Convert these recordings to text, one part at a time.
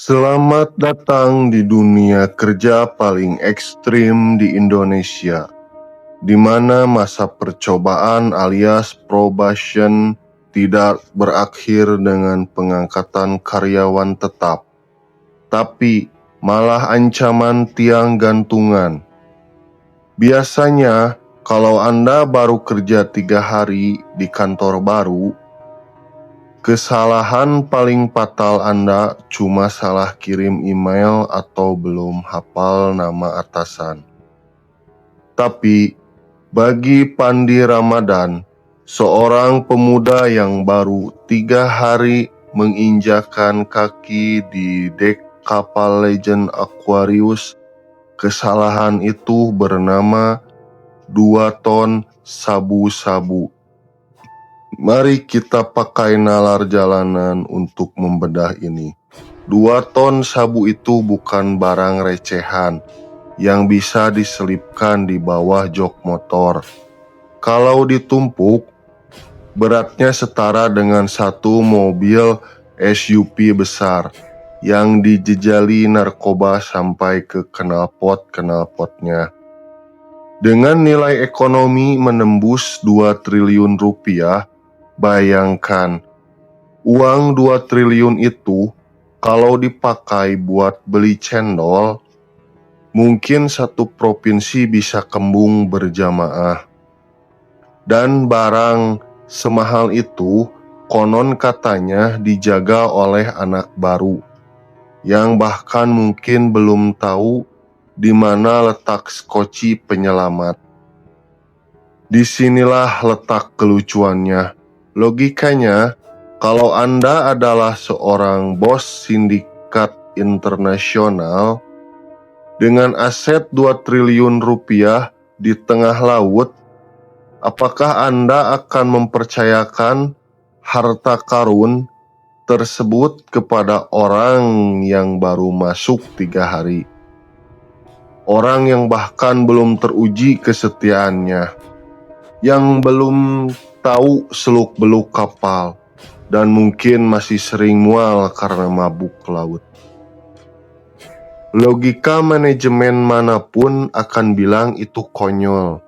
Selamat datang di dunia kerja paling ekstrim di Indonesia, di mana masa percobaan alias probation tidak berakhir dengan pengangkatan karyawan tetap, tapi malah ancaman tiang gantungan. Biasanya, kalau Anda baru kerja 3 hari di kantor baru, kesalahan paling fatal Anda cuma salah kirim email atau belum hafal nama atasan. Tapi bagi Pandi Ramadan, seorang pemuda yang baru 3 hari menginjakan kaki di dek kapal Legend Aquarius, kesalahan itu bernama 2 ton sabu-sabu. Mari kita pakai nalar jalanan untuk membedah ini. 2 ton sabu itu bukan barang recehan yang bisa diselipkan di bawah jok motor. Kalau ditumpuk, beratnya setara dengan 1 mobil SUV besar yang dijejali narkoba sampai ke knalpot-knalpotnya. Dengan nilai ekonomi menembus 2 triliun rupiah, bayangkan, uang 2 triliun itu kalau dipakai buat beli cendol, mungkin satu provinsi bisa kembung berjamaah. Dan barang semahal itu konon katanya dijaga oleh anak baru, yang bahkan mungkin belum tahu di mana letak skoci penyelamat. Disinilah letak kelucuannya. Logikanya, kalau Anda adalah seorang bos sindikat internasional dengan aset 2 triliun rupiah di tengah laut, apakah Anda akan mempercayakan harta karun tersebut kepada orang yang baru masuk 3 hari? Orang yang bahkan belum teruji kesetiaannya, yang belum tahu seluk-beluk kapal, dan mungkin masih sering mual karena mabuk laut. Logika manajemen manapun akan bilang itu konyol,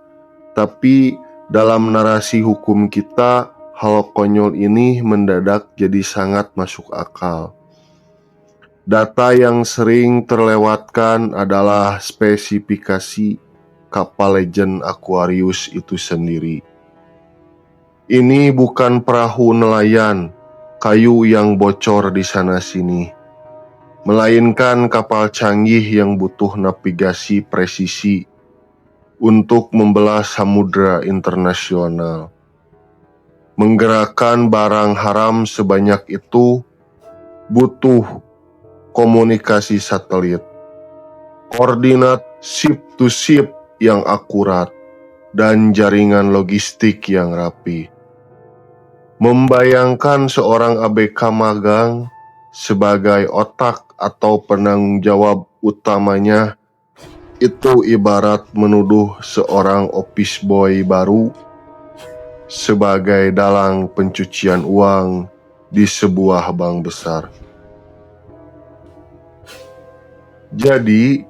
tapi dalam narasi hukum kita, hal konyol ini mendadak jadi sangat masuk akal. Data yang sering terlewatkan adalah spesifikasi kapal Legend Aquarius itu sendiri. Ini bukan perahu nelayan, kayu yang bocor di sana-sini, melainkan kapal canggih yang butuh navigasi presisi untuk membelah samudra internasional. Menggerakkan barang haram sebanyak itu butuh komunikasi satelit, koordinat ship to ship yang akurat, dan jaringan logistik yang rapi. Membayangkan seorang ABK magang sebagai otak atau penanggung jawab utamanya itu ibarat menuduh seorang office boy baru sebagai dalang pencucian uang di sebuah bank besar. Jadi,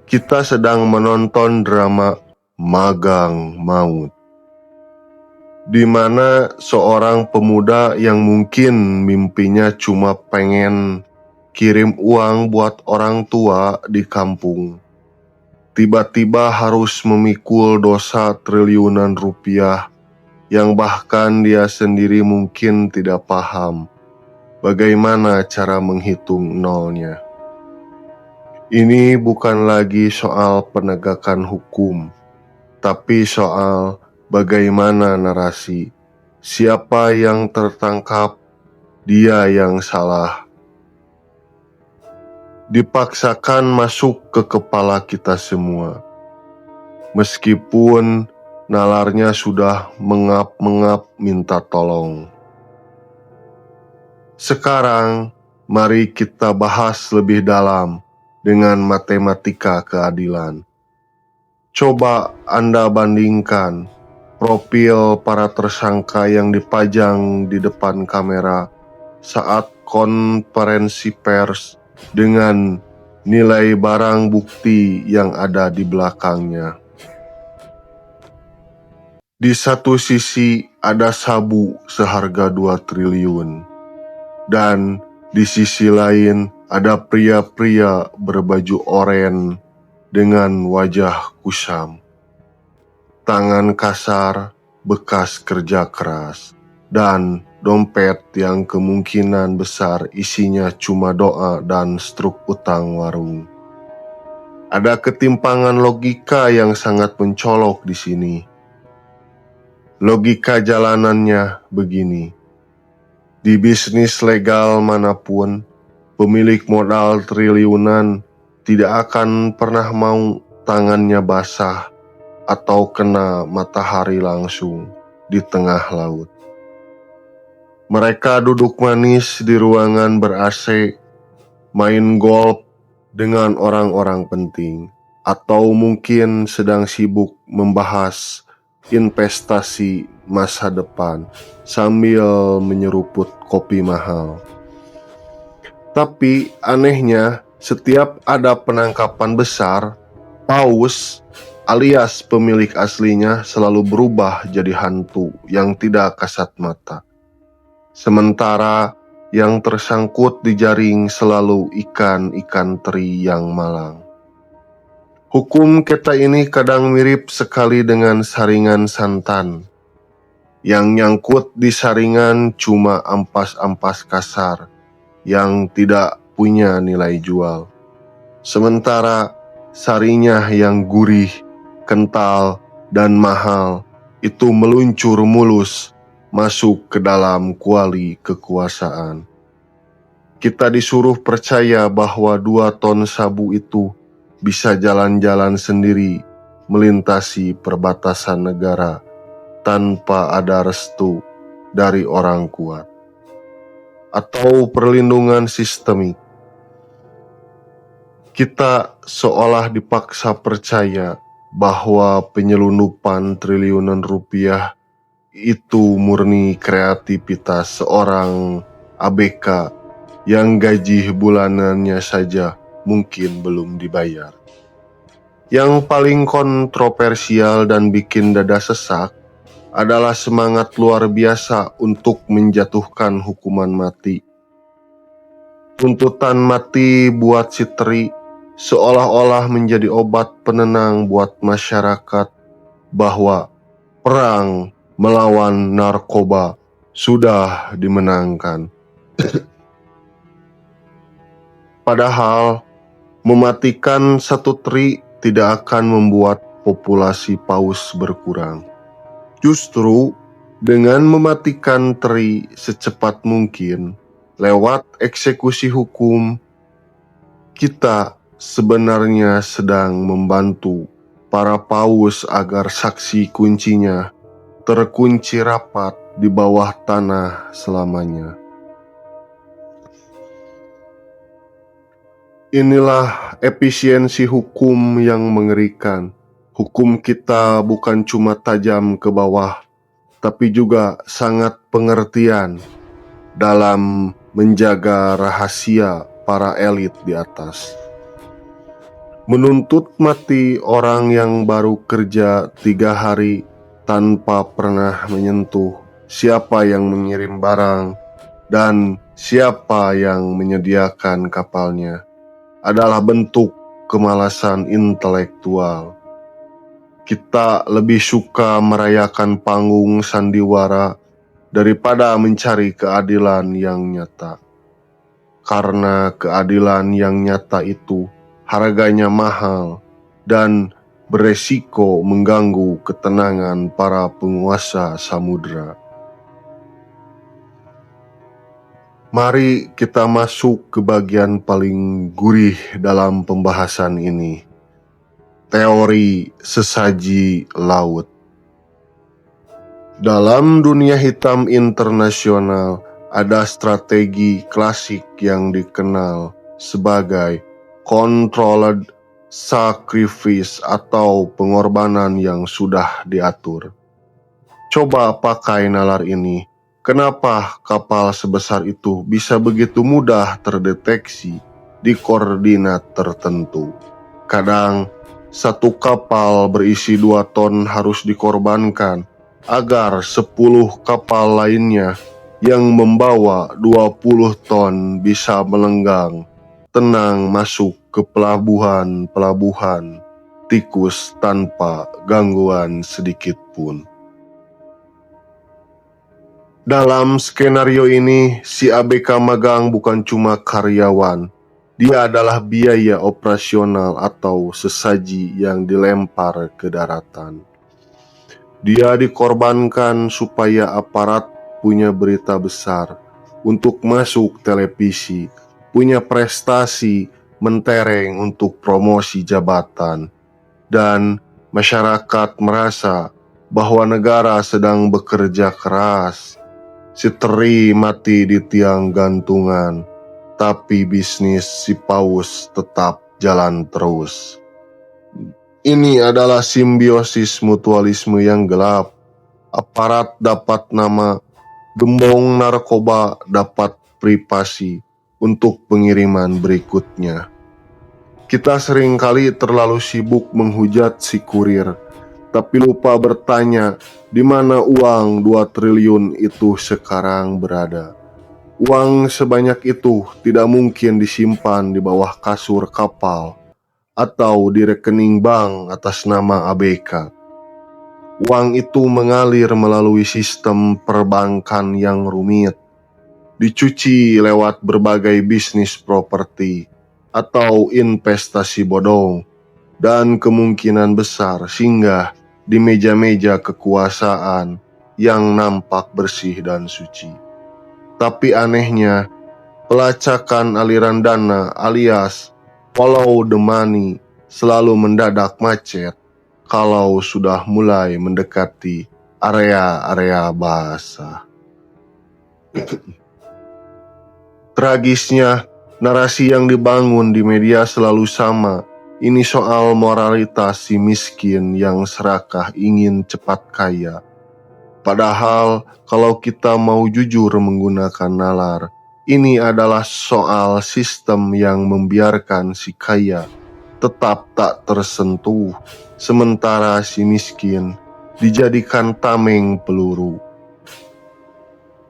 kita sedang menonton drama Magang Maut, di mana seorang pemuda yang mungkin mimpinya cuma pengen kirim uang buat orang tua di kampung, tiba-tiba harus memikul dosa triliunan rupiah yang bahkan dia sendiri mungkin tidak paham bagaimana cara menghitung nolnya. Ini bukan lagi soal penegakan hukum, tapi soal bagaimana narasi. Siapa yang tertangkap, dia yang salah. Dipaksakan masuk ke kepala kita semua. Meskipun nalarnya sudah mengap-mengap minta tolong. Sekarang, mari kita bahas lebih dalam dengan matematika keadilan. Coba Anda bandingkan profil para tersangka yang dipajang di depan kamera saat konferensi pers dengan nilai barang bukti yang ada di belakangnya. Di satu sisi ada sabu seharga 2 triliun, dan di sisi lain ada pria-pria berbaju oranye dengan wajah kusam, tangan kasar, bekas kerja keras, dan dompet yang kemungkinan besar isinya cuma doa dan struk utang warung. Ada ketimpangan logika yang sangat mencolok di sini. Logika jalanannya begini. Di bisnis legal manapun, pemilik modal triliunan tidak akan pernah mau tangannya basah atau kena matahari langsung di tengah laut. Mereka duduk manis di ruangan ber-AC, main golf dengan orang-orang penting, atau mungkin sedang sibuk membahas investasi masa depan sambil menyeruput kopi mahal. Tapi anehnya, setiap ada penangkapan besar, paus alias pemilik aslinya selalu berubah jadi hantu yang tidak kasat mata. Sementara yang tersangkut di jaring selalu ikan-ikan teri yang malang. Hukum kita ini kadang mirip sekali dengan saringan santan. Yang nyangkut di saringan cuma ampas-ampas kasar yang tidak punya nilai jual. Sementara sarinya yang gurih, kental, dan mahal itu meluncur mulus masuk ke dalam kuali kekuasaan. Kita disuruh percaya bahwa 2 ton sabu itu bisa jalan-jalan sendiri melintasi perbatasan negara tanpa ada restu dari orang kuat atau perlindungan sistemik. Kita seolah dipaksa percaya bahwa penyelundupan triliunan rupiah itu murni kreativitas seorang ABK yang gaji bulanannya saja mungkin belum dibayar. Yang paling kontroversial dan bikin dada sesak adalah semangat luar biasa untuk menjatuhkan hukuman mati. Tuntutan mati buat si Tri seolah-olah menjadi obat penenang buat masyarakat bahwa perang melawan narkoba sudah dimenangkan. Padahal mematikan 1 Tri tidak akan membuat populasi paus berkurang. Justru dengan mematikan Tri secepat mungkin lewat eksekusi hukum, kita sebenarnya sedang membantu para paus agar saksi kuncinya terkunci rapat di bawah tanah selamanya. Inilah efisiensi hukum yang mengerikan. Hukum kita bukan cuma tajam ke bawah, tapi juga sangat pengertian dalam menjaga rahasia para elit di atas. Menuntut mati orang yang baru kerja 3 hari tanpa pernah menyentuh siapa yang mengirim barang dan siapa yang menyediakan kapalnya adalah bentuk kemalasan intelektual. Kita lebih suka merayakan panggung sandiwara daripada mencari keadilan yang nyata. Karena keadilan yang nyata itu harganya mahal dan beresiko mengganggu ketenangan para penguasa samudra. Mari kita masuk ke bagian paling gurih dalam pembahasan ini. Teori sesaji laut. Dalam dunia hitam internasional ada strategi klasik yang dikenal sebagai controlled sacrifice atau pengorbanan yang sudah diatur. Coba pakai nalar ini. Kenapa kapal sebesar itu bisa begitu mudah terdeteksi di koordinat tertentu. Kadang satu kapal berisi 2 ton harus dikorbankan agar 10 kapal lainnya yang membawa 20 ton bisa melenggang tenang masuk ke pelabuhan-pelabuhan tikus tanpa gangguan sedikit pun. Dalam skenario ini, si ABK magang bukan cuma karyawan, dia adalah biaya operasional atau sesaji yang dilempar ke daratan. Dia dikorbankan supaya aparat punya berita besar, untuk masuk televisi, punya prestasi mentereng untuk promosi jabatan, dan masyarakat merasa bahwa negara sedang bekerja keras. Si teri mati di tiang gantungan, tapi bisnis si paus tetap jalan terus. Ini adalah simbiosis mutualisme yang gelap. Aparat dapat nama, gembong narkoba dapat privasi untuk pengiriman berikutnya. Kita seringkali terlalu sibuk menghujat si kurir, tapi lupa bertanya di mana uang 2 triliun itu sekarang berada. Uang sebanyak itu tidak mungkin disimpan di bawah kasur kapal atau di rekening bank atas nama ABK. Uang itu mengalir melalui sistem perbankan yang rumit, dicuci lewat berbagai bisnis properti atau investasi bodong, dan kemungkinan besar singgah di meja-meja kekuasaan yang nampak bersih dan suci. Tapi anehnya, pelacakan aliran dana alias follow the money selalu mendadak macet kalau sudah mulai mendekati area-area basah. Tragisnya, narasi yang dibangun di media selalu sama. Ini soal moralitas si miskin yang serakah ingin cepat kaya. Padahal kalau kita mau jujur menggunakan nalar, ini adalah soal sistem yang membiarkan si kaya tetap tak tersentuh, sementara si miskin dijadikan tameng peluru.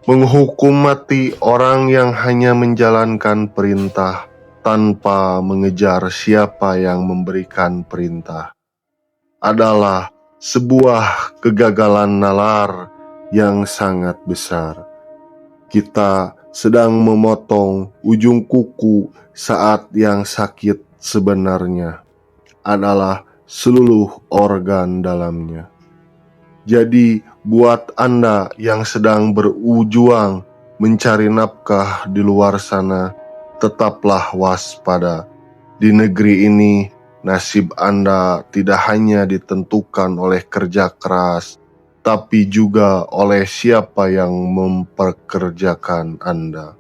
Menghukum mati orang yang hanya menjalankan perintah tanpa mengejar siapa yang memberikan perintah adalah sebuah kegagalan nalar yang sangat besar. Kita sedang memotong ujung kuku saat yang sakit sebenarnya adalah seluruh organ dalamnya. Jadi buat Anda yang sedang berjuang mencari nafkah di luar sana, tetaplah waspada. Di negeri ini, nasib Anda tidak hanya ditentukan oleh kerja keras, tapi juga oleh siapa yang memperkerjakan Anda.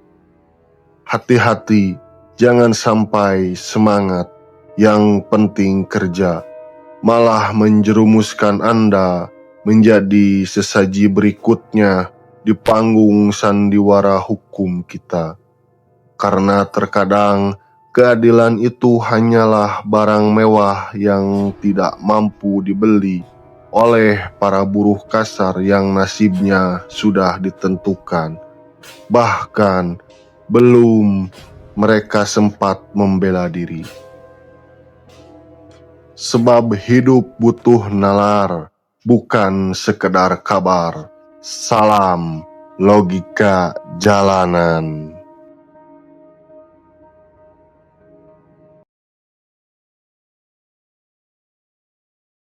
Hati-hati, jangan sampai semangat yang penting kerja malah menjerumuskan Anda menjadi sesaji berikutnya di panggung sandiwara hukum kita. Karena terkadang keadilan itu hanyalah barang mewah yang tidak mampu dibeli oleh para buruh kasar yang nasibnya sudah ditentukan. Bahkan belum mereka sempat membela diri. Sebab hidup butuh nalar, bukan sekedar kabar. Salam logika jalanan.